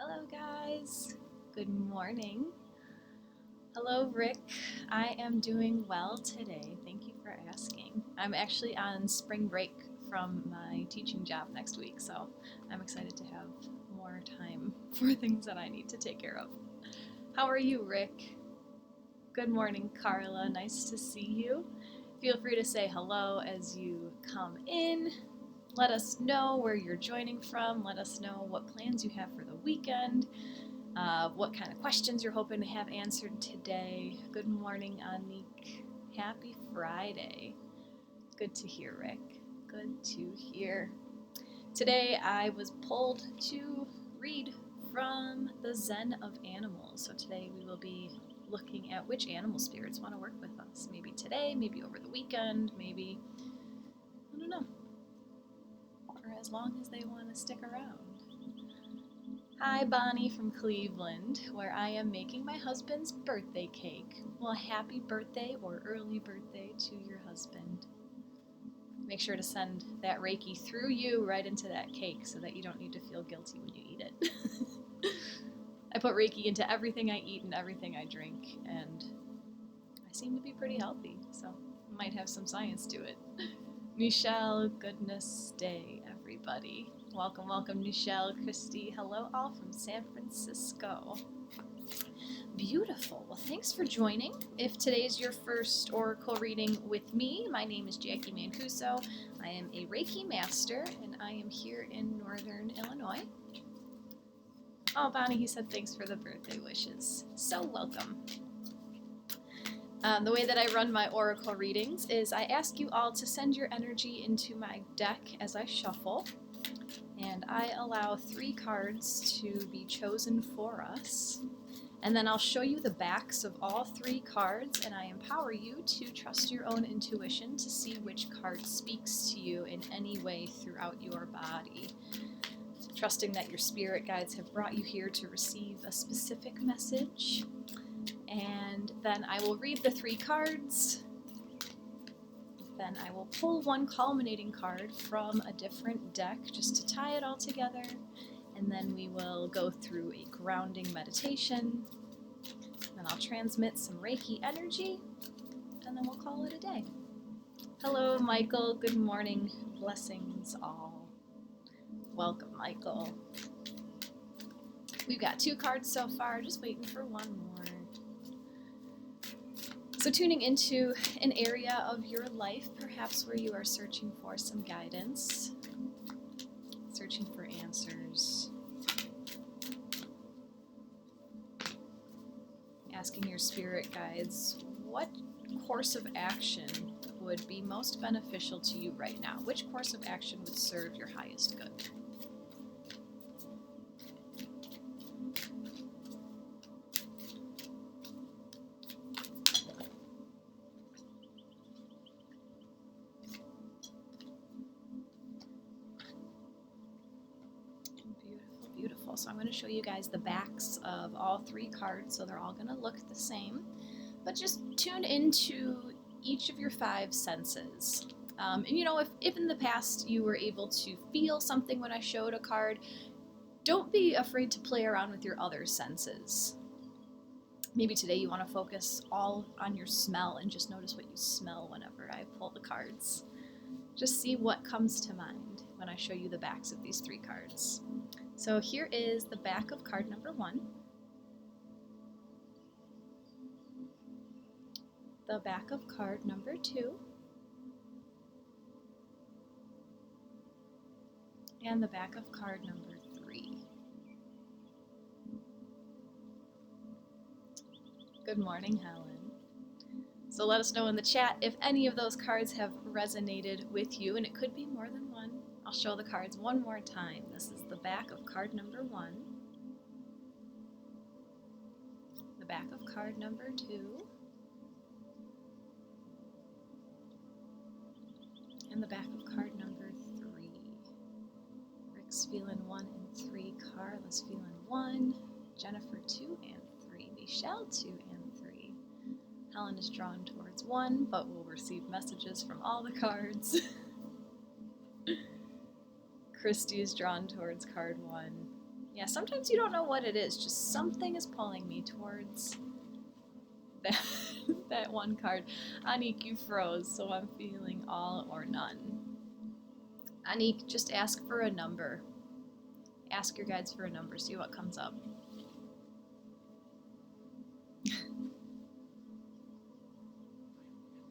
Hello guys, good morning. Hello Rick, I am doing well today. Thank you for asking. I'm actually on spring break from my teaching job next week, so I'm excited to have more time for things that I need to take care of. How are you, Rick? Good morning, Carla. Nice to see you. Feel free to say hello as you come in. Let us know where you're joining from. Let us know what plans you have for the weekend, what kind of questions you're hoping to have answered today. Good morning, Anik. Happy Friday. Good to hear, Rick. Good to hear. Today I was pulled to read from the Zen of Animals. So today we will be looking at which animal spirits want to work with us. Maybe today, maybe over the weekend, maybe, I don't know, for as long as they want to stick around. Hi, Bonnie from Cleveland, where I am making my husband's birthday cake. Well, happy birthday or early birthday to your husband. Make sure to send that Reiki through you right into that cake so that you don't need to feel guilty when you eat it. I put Reiki into everything I eat and everything I drink, and I seem to be pretty healthy, so might have some science to it. Michelle, goodness day, everybody. Welcome, welcome, Michelle, Christy. Hello, all from San Francisco. Beautiful. Well, thanks for joining. If today's your first Oracle reading with me, my name is Jacqui Mancuso. I am a Reiki master, and I am here in Northern Illinois. Oh, Bonnie, he said thanks for the birthday wishes. So welcome. The way that I run my Oracle readings is I ask you all to send your energy into my deck as I shuffle, and I allow 3 cards to be chosen for us. And then I'll show you the backs of all 3 cards, and I empower you to trust your own intuition to see which card speaks to you in any way throughout your body. Trusting that your spirit guides have brought you here to receive a specific message. And then I will read the 3 cards. Then I will pull one culminating card from a different deck just to tie it all together. And then we will go through a grounding meditation. Then I'll transmit some Reiki energy. And then we'll call it a day. Hello, Michael. Good morning. Blessings all. Welcome, Michael. We've got 2 cards so far. Just waiting for one more. So tuning into an area of your life, perhaps where you are searching for some guidance, searching for answers, asking your spirit guides what course of action would be most beneficial to you right now. Which course of action would serve your highest good? So I'm going to show you guys the backs of all 3 cards, so they're all going to look the same. But just tune into each of your 5 senses. And you know, if in the past you were able to feel something when I showed a card, don't be afraid to play around with your other senses. Maybe today you want to focus all on your smell and just notice what you smell whenever I pull the cards. Just see what comes to mind when I show you the backs of these 3 cards. So here is the back of card number 1, the back of card number 2, and the back of card number 3. Good morning, Helen. So let us know in the chat if any of those cards have resonated with you, and it could be more than one. I'll show the cards one more time. This is the back of card number 1, the back of card number 2, and the back of card number 3. Rick's feeling 1 and 3, Carla's feeling 1, Jennifer 2 and 3, Michelle 2 and 3. Helen is drawn towards 1, but will receive messages from all the cards. Christy is drawn towards card 1. Yeah, sometimes you don't know what it is, just something is pulling me towards that, that one card. Anik, you froze, so I'm feeling all or none. Anik, just ask for a number. Ask your guides for a number, see what comes up.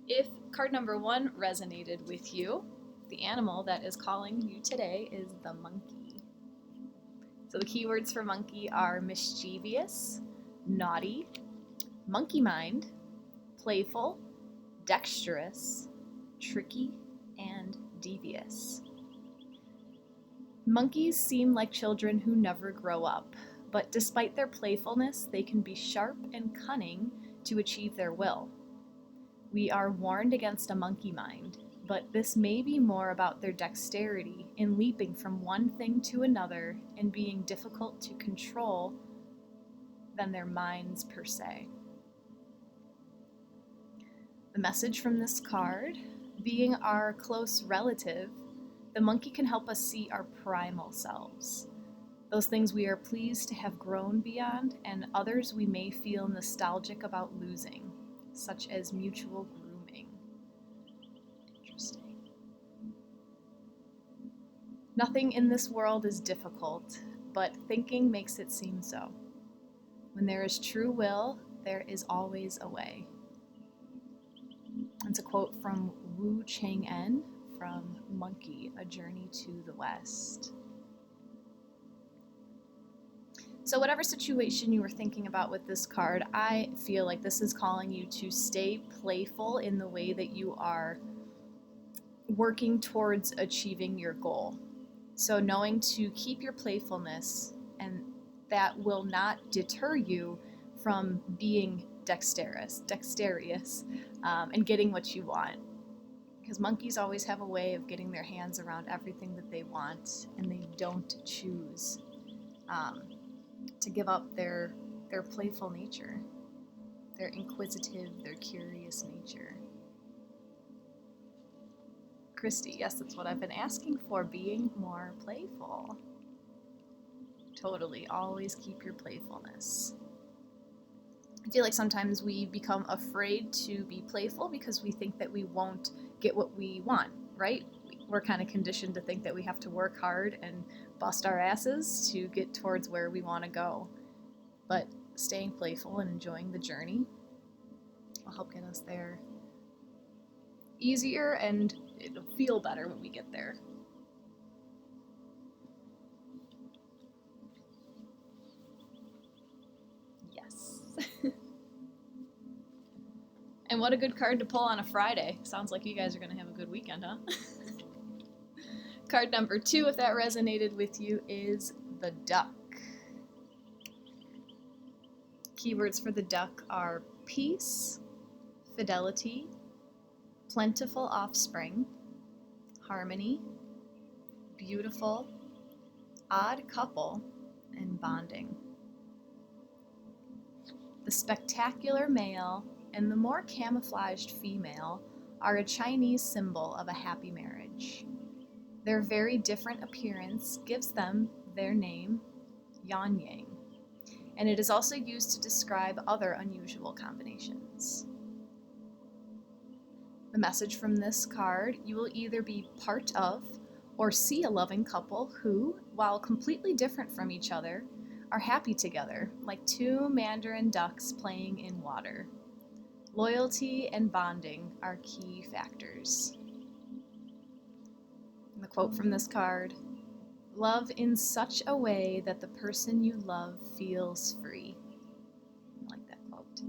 If card number 1 resonated with you, the animal that is calling you today is the monkey. So the keywords for monkey are mischievous, naughty, monkey mind, playful, dexterous, tricky, and devious. Monkeys seem like children who never grow up, but despite their playfulness, they can be sharp and cunning to achieve their will. We are warned against a monkey mind, but this may be more about their dexterity in leaping from one thing to another and being difficult to control than their minds per se. The message from this card: being our close relative, the monkey can help us see our primal selves, those things we are pleased to have grown beyond, and others we may feel nostalgic about losing, such as mutual grooming. Interesting. Nothing in this world is difficult, but thinking makes it seem so. When there is true will, there is always a way. It's a quote from Wu Chang-en from Monkey, A Journey to the West. So whatever situation you were thinking about with this card, I feel like this is calling you to stay playful in the way that you are working towards achieving your goal. So knowing to keep your playfulness, and that will not deter you from being dexterous, and getting what you want. Because monkeys always have a way of getting their hands around everything that they want, and they don't choose to give up their playful nature, their inquisitive, their curious nature. Christy, yes, that's what I've been asking for, being more playful. Totally, always keep your playfulness. I feel like sometimes we become afraid to be playful because we think that we won't get what we want, right? We're kind of conditioned to think that we have to work hard and bust our asses to get towards where we want to go. But staying playful and enjoying the journey will help get us there easier, and it'll feel better when we get there. Yes. And what a good card to pull on a Friday. Sounds like you guys are going to have a good weekend, huh? Card number 2, if that resonated with you, is the duck. Keywords for the duck are peace, fidelity, plentiful offspring, harmony, beautiful, odd couple, and bonding. The spectacular male and the more camouflaged female are a Chinese symbol of a happy marriage. Their very different appearance gives them their name, Yan Yang, and it is also used to describe other unusual combinations. The message from this card: you will either be part of or see a loving couple who, while completely different from each other, are happy together, like two mandarin ducks playing in water. Loyalty and bonding are key factors. And the quote from this card: love in such a way that the person you love feels free. I like that quote.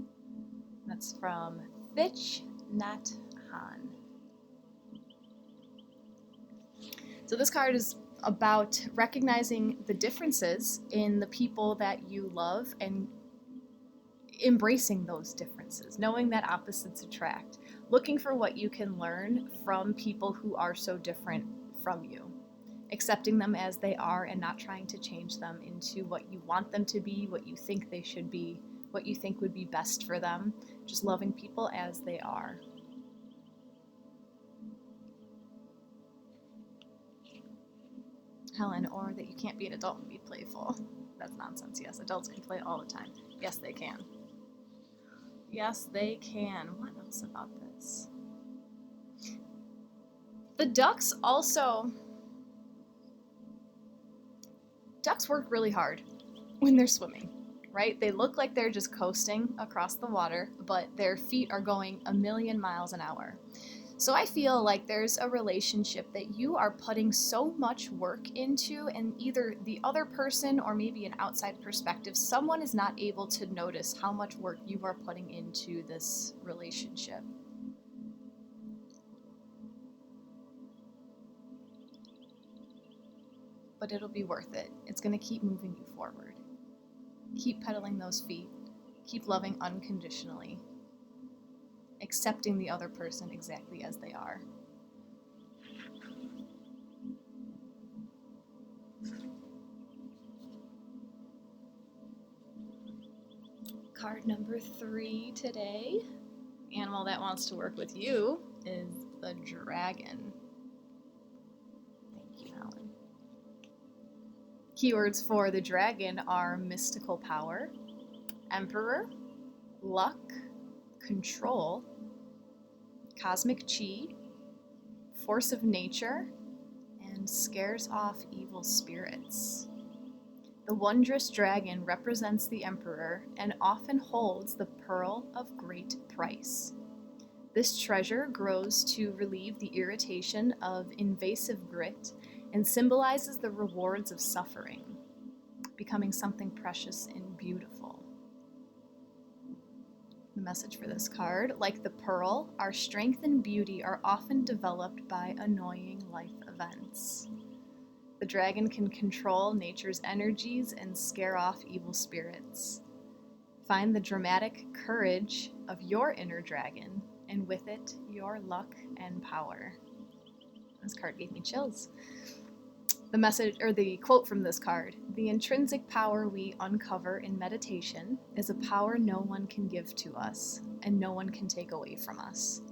That's from Thich Nhat Hanh. So this card is about recognizing the differences in the people that you love and embracing those differences, knowing that opposites attract, looking for what you can learn from people who are so different from you, accepting them as they are and not trying to change them into what you want them to be, what you think they should be, what you think would be best for them, just loving people as they are. Helen, or that you can't be an adult and be playful. That's nonsense. Yes, adults can play all the time. Yes, they can. Yes, they can. What else about this? The ducks also... Ducks work really hard when they're swimming, right? They look like they're just coasting across the water, but their feet are going 1,000,000 miles an hour. So I feel like there's a relationship that you are putting so much work into, and either the other person or maybe an outside perspective, someone is not able to notice how much work you are putting into this relationship. But it'll be worth it. It's going to keep moving you forward. Keep pedaling those feet. Keep loving unconditionally. Accepting the other person exactly as they are. Card number 3 today. Animal that wants to work with you is the dragon. Thank you, Helen. Keywords for the dragon are mystical power, emperor, luck, control, cosmic chi, force of nature, and scares off evil spirits. The wondrous dragon represents the emperor and often holds the pearl of great price. This treasure grows to relieve the irritation of invasive grit and symbolizes the rewards of suffering, becoming something precious and beautiful. The message for this card: like the pearl, our strength and beauty are often developed by annoying life events. The dragon can control nature's energies and scare off evil spirits. Find the dramatic courage of your inner dragon, and with it, your luck and power. This card gave me chills. The message, or the quote from this card: the intrinsic power we uncover in meditation is a power no one can give to us, and no one can take away from us.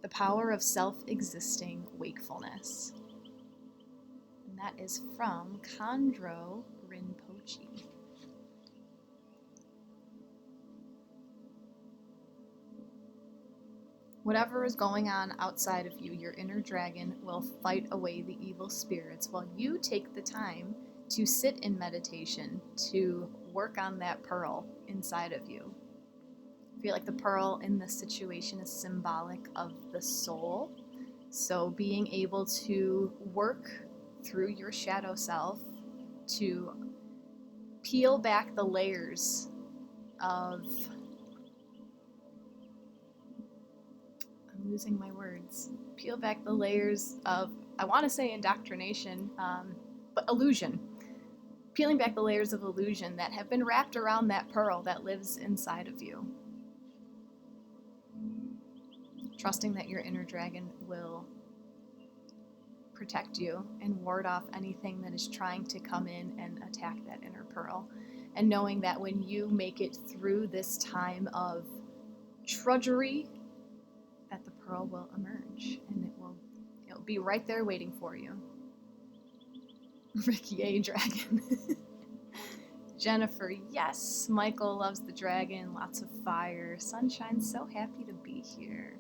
The power of self-existing wakefulness. And that is from Khandro Rinpoche. Whatever is going on outside of you, your inner dragon will fight away the evil spirits while you take the time to sit in meditation to work on that pearl inside of you. I feel like the pearl in this situation is symbolic of the soul. So being able to work through your shadow self to peel back the layers of... I'm losing my words. Peel back the layers of, I want to say indoctrination, but illusion. Peeling back the layers of illusion that have been wrapped around that pearl that lives inside of you. Trusting that your inner dragon will protect you and ward off anything that is trying to come in and attack that inner pearl. And knowing that when you make it through this time of trudgery, that the pearl will emerge and it'll be right there waiting for you. Ricky A. Dragon. Jennifer, yes. Michael loves the dragon. Lots of fire. Sunshine, so happy to be here.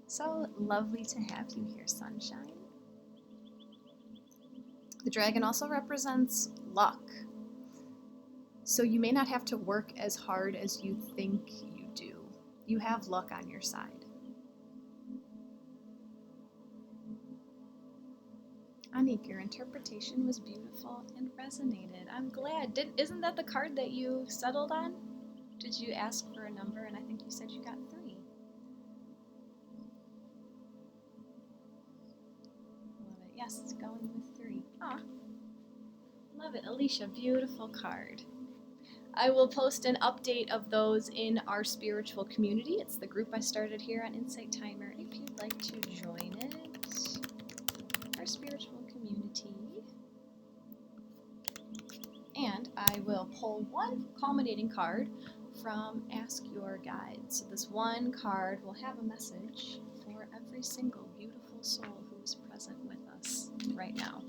So lovely to have you here, Sunshine. The dragon also represents luck. So you may not have to work as hard as you think you do. You have luck on your side. Anik, your interpretation was beautiful and resonated. I'm glad. Isn't that the card that you settled on? Did you ask for a number? And I think you said you got 3. Love it. Yes, it's going with 3. Ah, love it. Alicia, beautiful card. I will post an update of those in our spiritual community. It's the group I started here on Insight Timer. If you'd like to join it, our spiritual community. And I will pull one culminating card from Ask Your Guide. So this one card will have a message for every single beautiful soul who is present with us right now.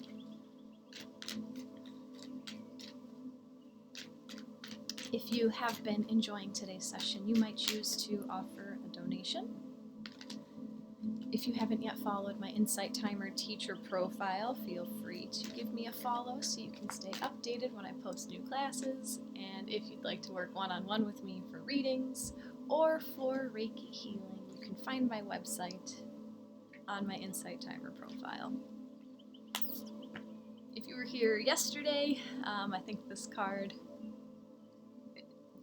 If you have been enjoying today's session, you might choose to offer a donation. If you haven't yet followed my Insight Timer teacher profile, feel free to give me a follow so you can stay updated when I post new classes. And if you'd like to work one-on-one with me for readings or for Reiki healing, you can find my website on my Insight Timer profile. If you were here yesterday, I think this card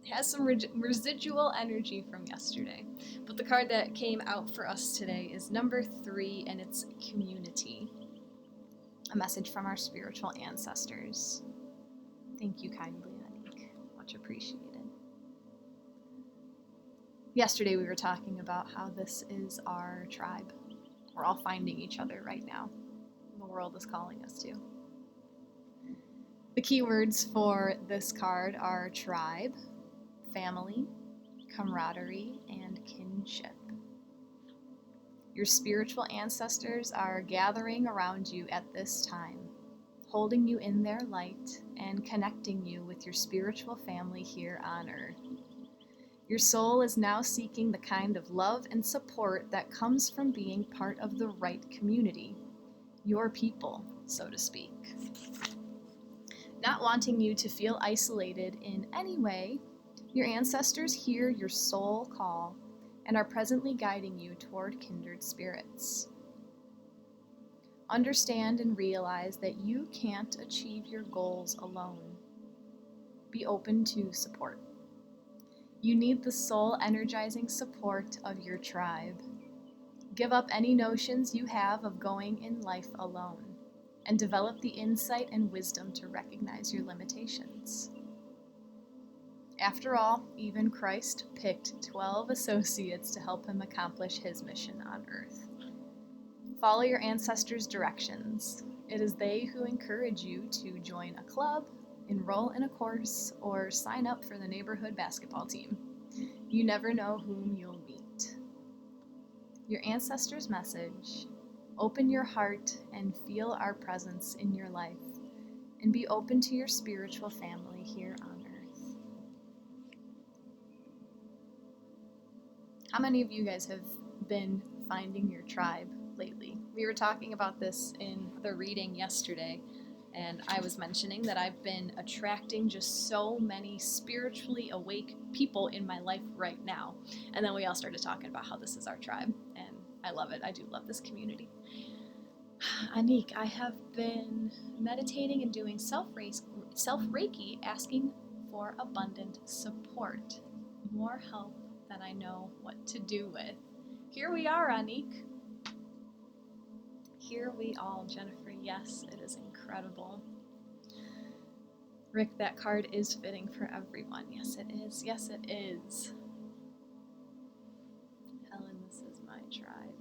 has some residual energy from yesterday. But the card that came out for us today is number 3, and it's community. A message from our spiritual ancestors. Thank you kindly, Anik. Much appreciated. Yesterday we were talking about how this is our tribe. We're all finding each other right now. The world is calling us to. The key words for this card are tribe, family, camaraderie, and kinship. Your spiritual ancestors are gathering around you at this time, holding you in their light and connecting you with your spiritual family here on Earth. Your soul is now seeking the kind of love and support that comes from being part of the right community, your people, so to speak. Not wanting you to feel isolated in any way, your ancestors hear your soul call and are presently guiding you toward kindred spirits. Understand and realize that you can't achieve your goals alone. Be open to support. You need the soul-energizing support of your tribe. Give up any notions you have of going in life alone, and develop the insight and wisdom to recognize your limitations. After all, even Christ picked 12 associates to help him accomplish his mission on earth. Follow your ancestors' directions. It is they who encourage you to join a club, enroll in a course, or sign up for the neighborhood basketball team. You never know whom you'll meet. Your ancestors' message: open your heart and feel our presence in your life, and be open to your spiritual family here on earth. How many of you guys have been finding your tribe lately? We were talking about this in the reading yesterday, and I was mentioning that I've been attracting just so many spiritually awake people in my life right now. And then we all started talking about how this is our tribe, and I love it. I do love this community. Anik, I have been meditating and doing self-Reiki, asking for abundant support, more help than I know what to do with. Here we are, Anik. Here we all, Jennifer. Yes, it is incredible. Rick, that card is fitting for everyone. Yes, it is. Yes, it is. Helen, this is my tribe.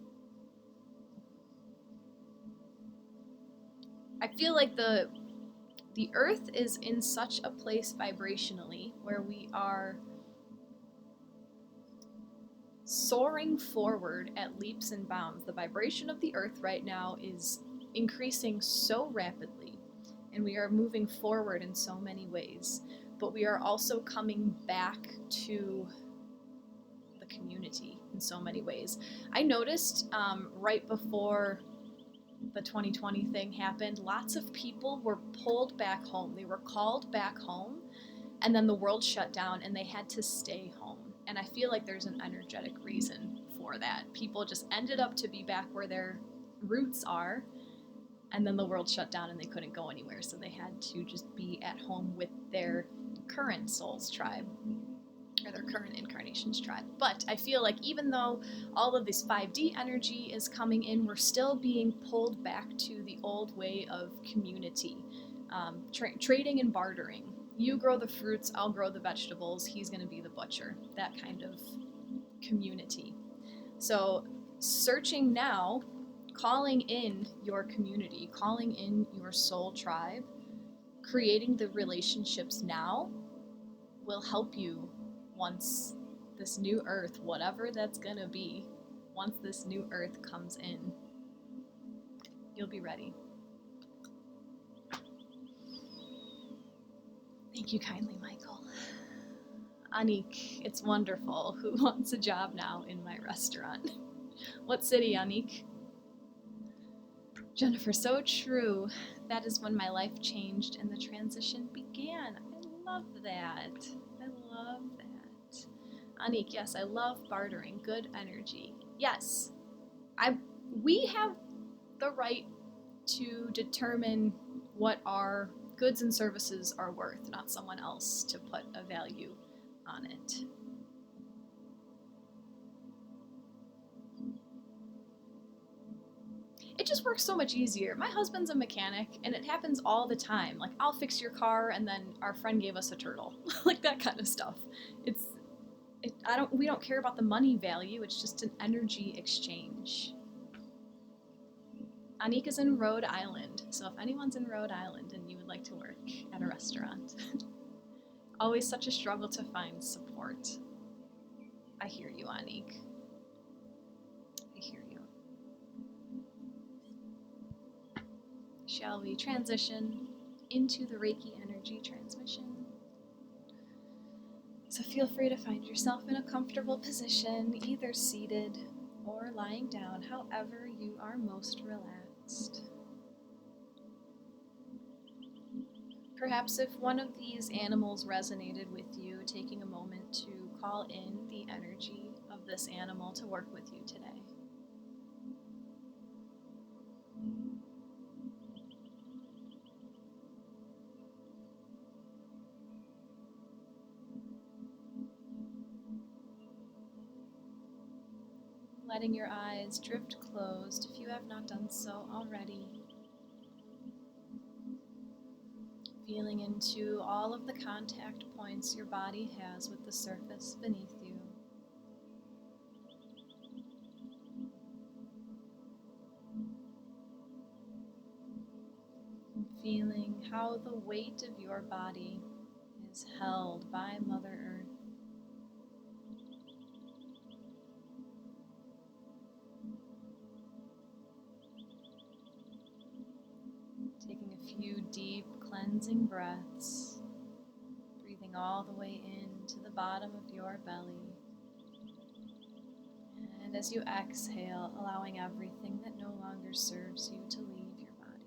I feel like the earth is in such a place vibrationally where we are soaring forward at leaps and bounds. The vibration of the earth right now is increasing so rapidly, and we are moving forward in so many ways, but we are also coming back to the community in so many ways. I noticed right before the 2020 thing happened, lots of people were pulled back home. They were called back home, and then the world shut down and they had to stay home. And I feel like there's an energetic reason for that. People just ended up to be back where their roots are, and then the world shut down and they couldn't go anywhere, so they had to just be at home with their current soul's tribe, or their current incarnation's tribe. But I feel like even though all of this 5D energy is coming in, we're still being pulled back to the old way of community, trading and bartering. You grow the fruits, I'll grow the vegetables, he's going to be the butcher. That kind of community. So searching now, calling in your community, calling in your soul tribe, creating the relationships now will help you once this new earth, whatever that's going to be, once this new earth comes in, you'll be ready. Thank you kindly, Michael. Anik, it's wonderful. Who wants a job now in my restaurant? What city, Anik? Jennifer, so true. That is when my life changed and the transition began. I love that. I love that. Anik, yes, I love bartering. Good energy. Yes, we have the right to determine what our goods and services are worth, not someone else to put a value on it. It just works so much easier. My husband's a mechanic, and it happens all the time. Like, I'll fix your car, and then our friend gave us a turtle. Like, that kind of stuff. We don't care about the money value. It's just an energy exchange. Anik is in Rhode Island, so if anyone's in Rhode Island and you would like to work at a restaurant, always such a struggle to find support. I hear you, Anik. I hear you. Shall we transition into the Reiki energy transmission? So feel free to find yourself in a comfortable position, either seated or lying down, however you are most relaxed. Perhaps if one of these animals resonated with you, taking a moment to call in the energy of this animal to work with you today. Letting your eyes drift closed if you have not done so already. Feeling into all of the contact points your body has with the surface beneath you. And feeling how the weight of your body is held by Mother Earth. Taking a few deep cleansing breaths, breathing all the way into the bottom of your belly. And as you exhale, allowing everything that no longer serves you to leave your body.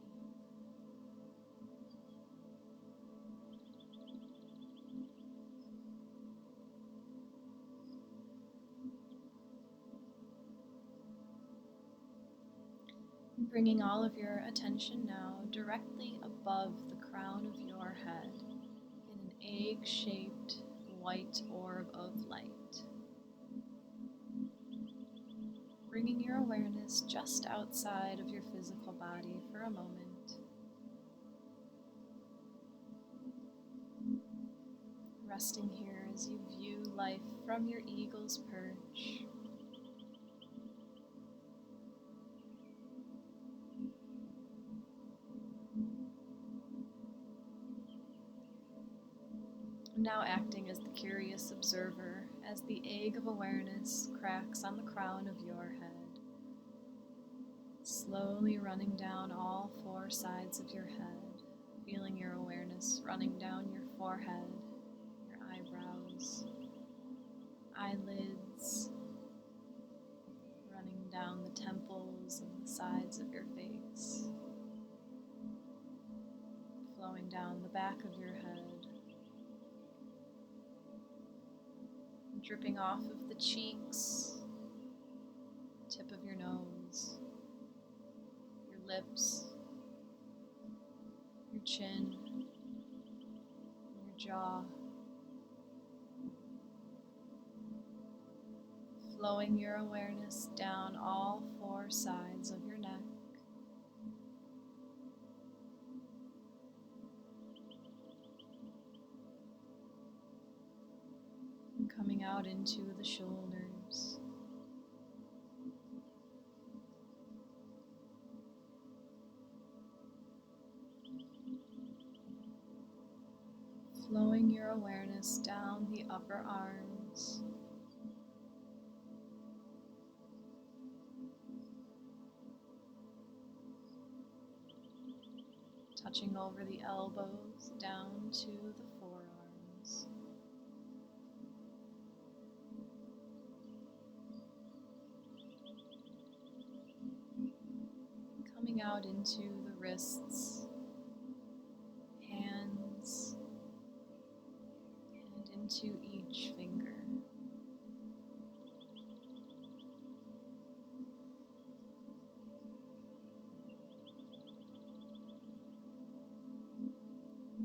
Bringing all of your attention now directly above the crown of your head in an egg-shaped white orb of light. Bringing your awareness just outside of your physical body for a moment. Resting here as you view life from your eagle's perch. Now acting as the curious observer as the egg of awareness cracks on the crown of your head, slowly running down all four sides of your head, feeling your awareness running down your forehead, your eyebrows, eyelids, running down the temples and the sides of your face, flowing down the back of your head, dripping off of the cheeks, tip of your nose, your lips, your chin, your jaw, flowing your awareness down all four sides of your neck, and coming out into the shoulders. Flowing your awareness down the upper arms, touching over the elbows down to the forearms. out into the wrists, hands, and into each finger.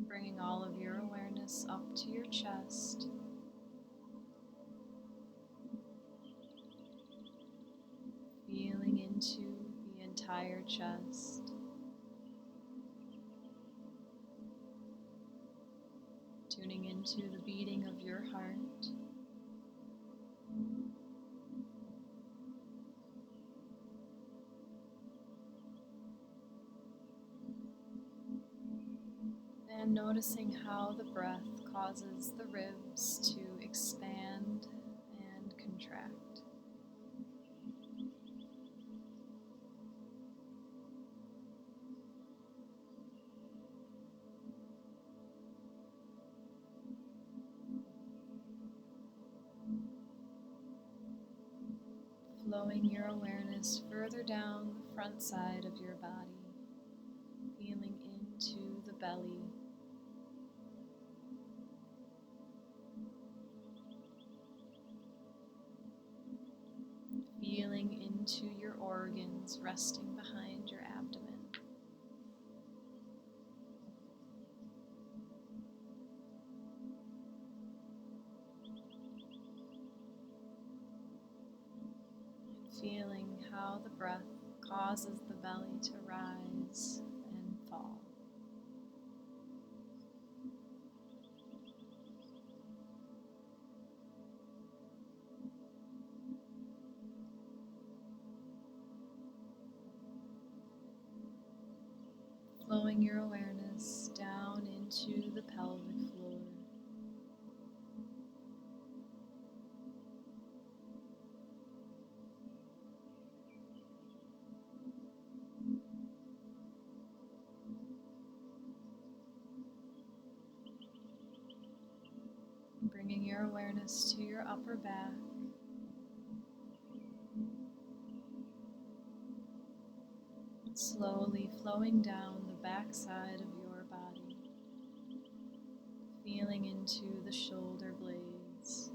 Bringing all of your awareness up to your chest. Feeling into the entire chest. Tuning into the beating of your heart. And noticing how the breath causes the ribs to expand and contract. Flowing your awareness further down the front side of your body, feeling into the belly. Feeling into your organs resting behind your abdomen. And feeling how the breath causes the belly to rise and fall. Flowing your awareness down into the pelvic floor. Bringing your awareness to your upper back. Slowly flowing down the back side of your body. Feeling into the shoulder blades.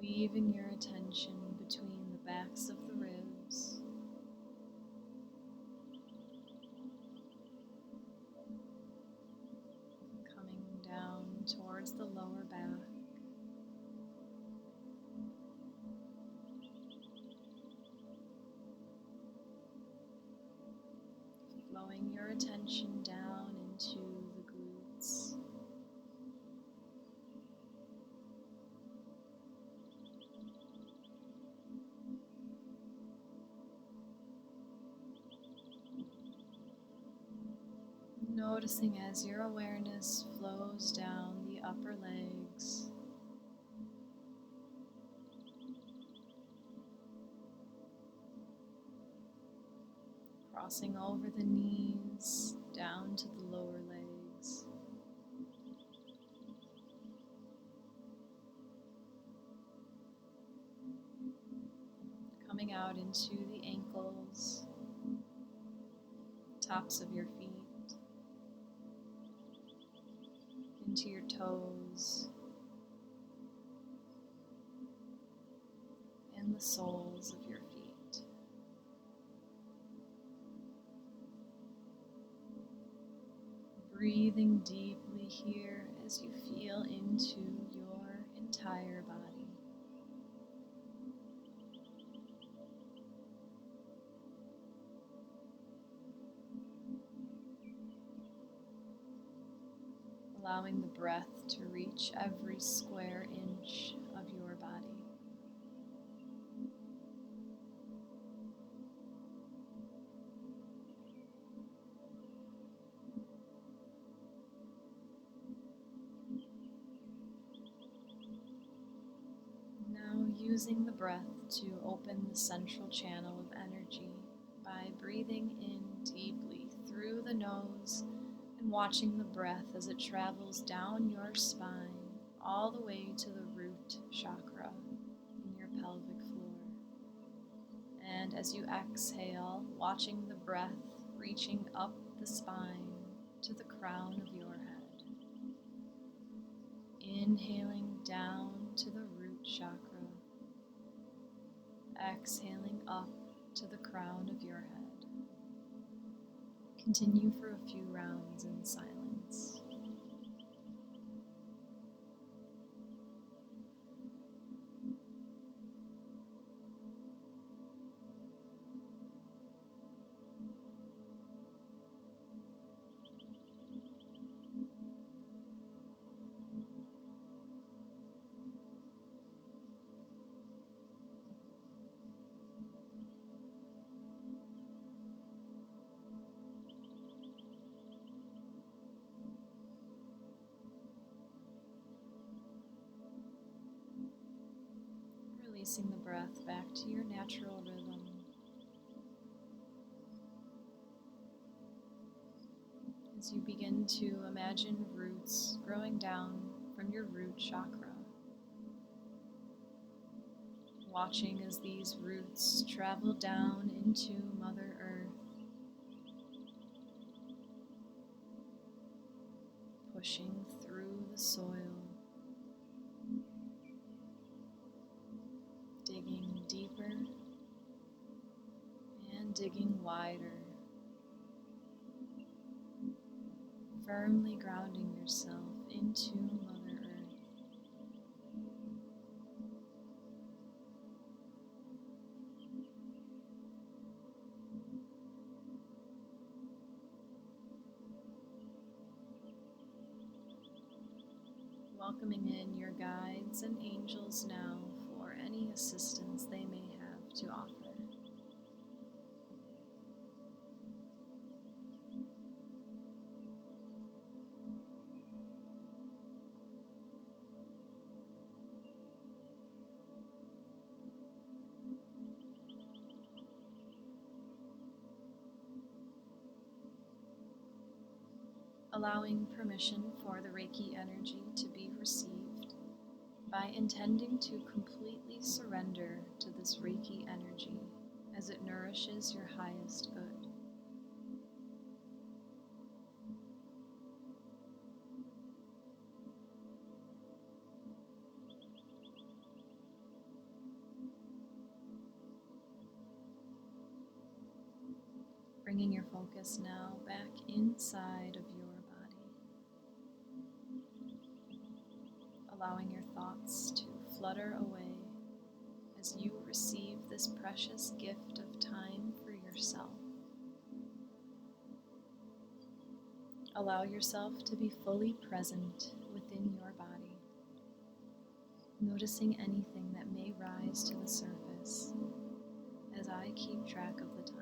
Weaving your attention between the backs of the ribs. Coming down towards the lower back. Flowing your attention down into the glutes. Noticing as your awareness flows down the upper legs. Crossing over the knees, down to the lower legs. Coming out into the ankles, tops of your feet, into your toes, and the soles of your feet. Breathing deeply here as you feel into your entire body. Allowing the breath to reach every square inch of your body. Now using the breath to open the central channel of energy by breathing in deeply through the nose and watching the breath as it travels down your spine all the way to the root chakra in your pelvic floor. And as you exhale, watching the breath reaching up the spine to the crown of your head. Inhaling down to the root chakra. Exhaling up to the crown of your head. Continue for a few rounds in silence. Releasing the breath back to your natural rhythm. As you begin to imagine roots growing down from your root chakra. Watching as these roots travel down into Mother Earth. Pushing through the soil. Digging deeper and digging wider, firmly grounding yourself into Mother Earth. Welcoming in your guides and angels now for any assistance they may have to offer. Allowing permission for the Reiki energy to be received by intending to completely surrender to this Reiki energy as it nourishes your highest good. Bringing your focus now back inside of your body. Allowing your thoughts to flutter away as you receive this precious gift of time for yourself. Allow yourself to be fully present within your body, noticing anything that may rise to the surface as I keep track of the time.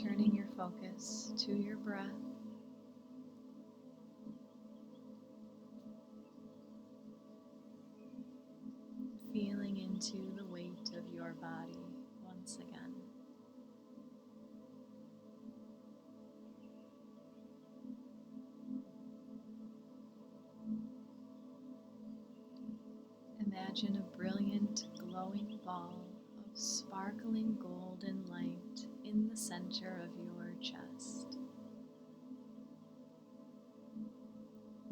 Returning your focus to your breath. Feeling into the weight of your body once again. Imagine a brilliant, glowing ball of sparkling golden light in the center of your chest.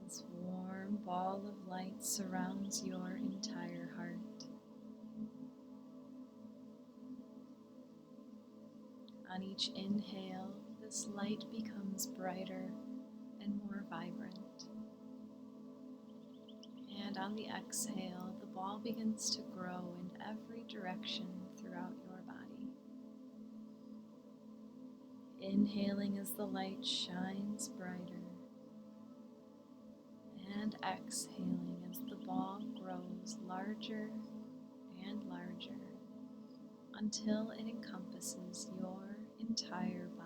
This warm ball of light surrounds your entire heart. On each inhale, this light becomes brighter and more vibrant. And on the exhale, the ball begins to grow in every direction throughout your body. Inhaling as the light shines brighter, and exhaling as the ball grows larger and larger until it encompasses your entire body.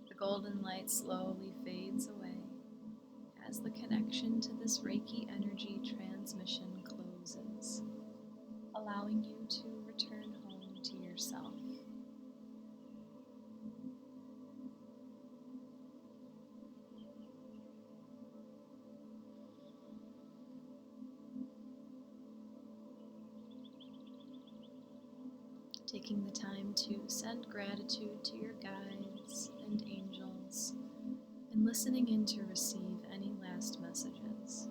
The golden light slowly fades away as the connection to this Reiki energy transmission closes, allowing you to return home to yourself. Taking the time to send gratitude to your guides and angels, and listening in to receive any last messages.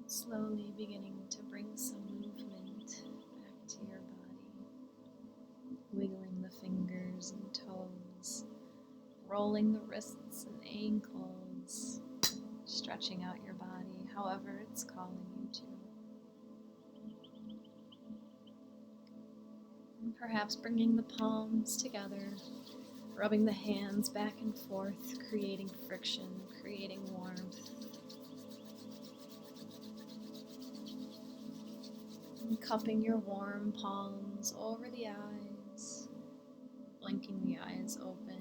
Slowly beginning to bring some movement back to your body, wiggling the fingers and toes, rolling the wrists and ankles, stretching out your body however it's calling you to. And perhaps bringing the palms together, rubbing the hands back and forth, creating friction, creating warmth. And cupping your warm palms over the eyes, blinking the eyes open,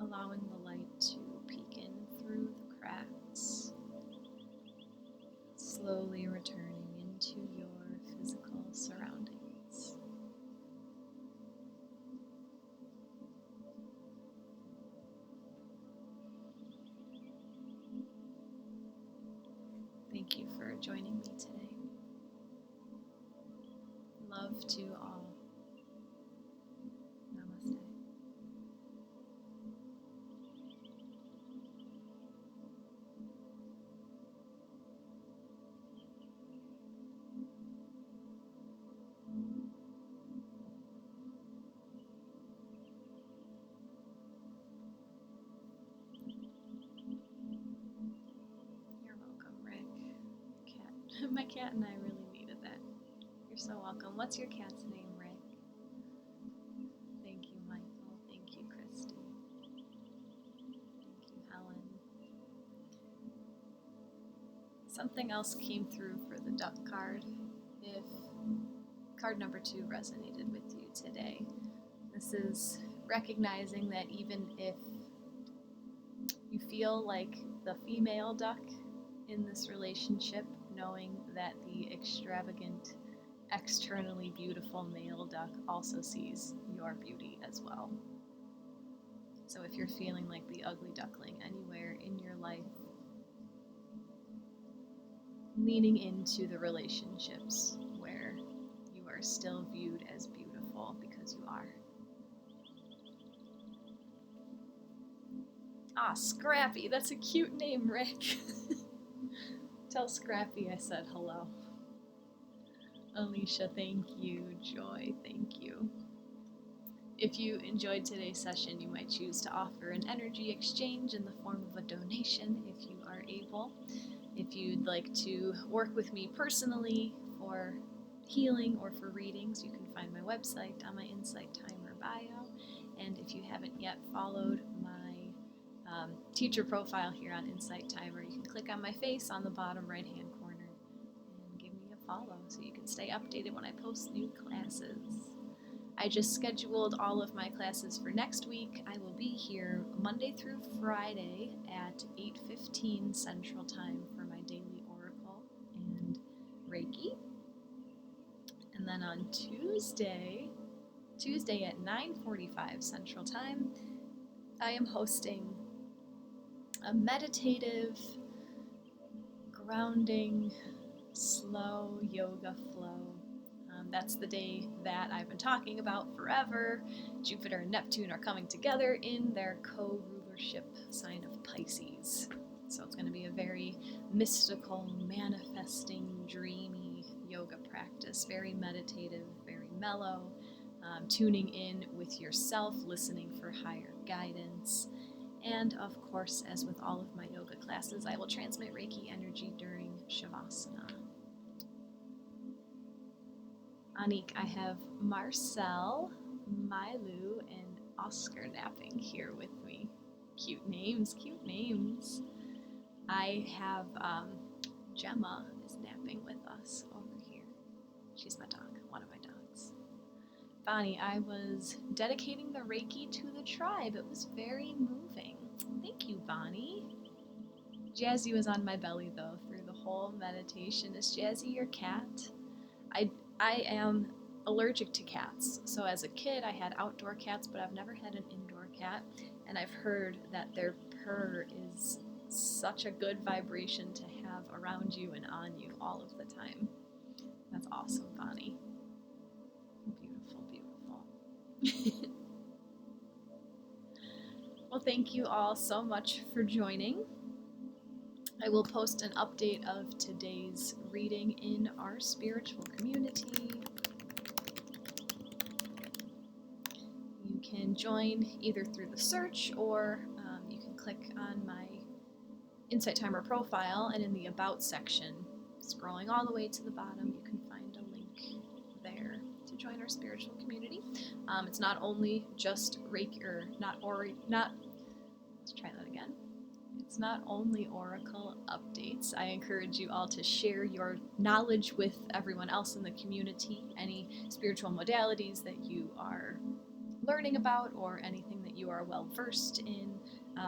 allowing the light to peek in through the cracks, slowly returning into your physical surroundings. Thank you for joining me today. Love to all. Namaste. You're welcome, Rick. Cat. My cat and I really needed that. You're so welcome. What's your cat's name, Rick? Thank you, Michael. Thank you, Christy. Thank you, Helen. Something else came through for the duck card. If card number 2 resonated with you today, this is recognizing that even if you feel like the female duck in this relationship, knowing that the extravagant, externally beautiful male duck also sees your beauty as well. So if you're feeling like the ugly duckling anywhere in your life, leaning into the relationships where still viewed as beautiful, because you are. Ah, Scrappy, that's a cute name, Rick. Tell Scrappy I said hello. Alicia, thank you. Joy, thank you. If you enjoyed today's session, you might choose to offer an energy exchange in the form of a donation if you are able. If you'd like to work with me personally for healing or for readings, you can find my website on my Insight Timer bio. And if you haven't yet followed my teacher profile here on Insight Timer, you can click on my face on the bottom right hand corner and give me a follow so you can stay updated when I post new classes. I just scheduled all of my classes for next week. I will be here Monday through Friday at 8:15 Central Time for my daily oracle and Reiki. And then on Tuesday at 9:45 Central Time, I am hosting a meditative, grounding, slow yoga flow. That's the day that I've been talking about forever. Jupiter and Neptune are coming together in their co-rulership sign of Pisces. So it's going to be a very mystical, manifesting, dreamy yoga practice. Very meditative, very mellow, tuning in with yourself, listening for higher guidance. And of course, as with all of my yoga classes, I will transmit Reiki energy during Shavasana. Anik, I have Marcel, Milu, and Oscar napping here with me. Cute names, cute names. I have Gemma is napping with us over here. She's my dog, one of my dogs. Bonnie, I was dedicating the Reiki to the tribe. It was very moving. Thank you, Bonnie. Jazzy was on my belly though through the whole meditation. Is Jazzy your cat? I am allergic to cats. So as a kid I had outdoor cats, but I've never had an indoor cat. And I've heard that their purr is such a good vibration to have around you and on you all of the time. That's awesome, Bonnie. Beautiful, beautiful. Well, thank you all so much for joining. I will post an update of today's reading in our spiritual community. You can join either through the search or you can click on my Insight Timer profile, and in the About section, scrolling all the way to the bottom, you can find a link there to join our spiritual community. It's not only just Reiki, let's try that again. It's not only Oracle updates. I encourage you all to share your knowledge with everyone else in the community, any spiritual modalities that you are learning about or anything that you are well versed in,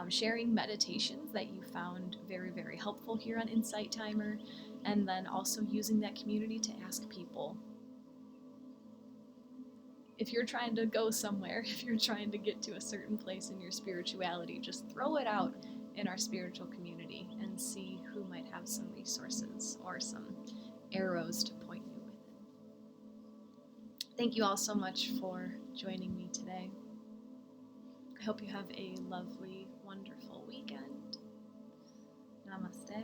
sharing meditations that you found very, very helpful here on Insight Timer, and then also using that community to ask people. If you're trying to go somewhere, if you're trying to get to a certain place in your spirituality, just throw it out in our spiritual community and see who might have some resources or some arrows to point you with. Thank you all so much for joining me today. I hope you have a lovely, wonderful weekend. Namaste.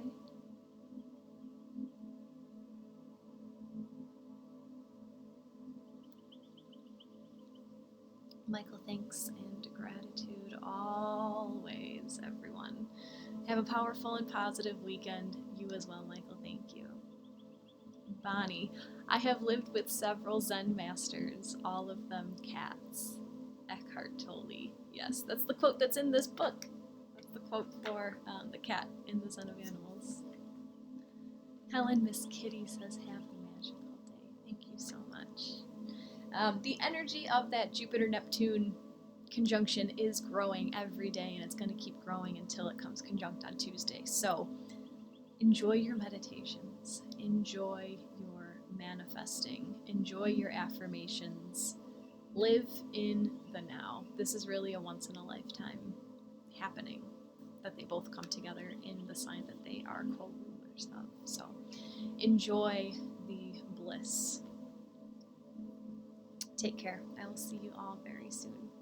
Michael, thanks and gratitude always, everyone. Have a powerful and positive weekend. You as well, Michael. Thank you. Bonnie, I have lived with several Zen masters, all of them cats. Eckhart Tolle. Yes, that's the quote that's in this book. That's the quote for the cat in the Zen of Animals. Helen, Miss Kitty says, have a magical day. Thank you so much. The energy of that Jupiter-Neptune conjunction is growing every day, and it's going to keep growing until it comes conjunct on Tuesday. So enjoy your meditations, enjoy your manifesting, enjoy your affirmations, live in the now. This is really a once-in-a-lifetime happening, that they both come together in the sign that they are co-rulers of. So enjoy the bliss. Take care. I will see you all very soon.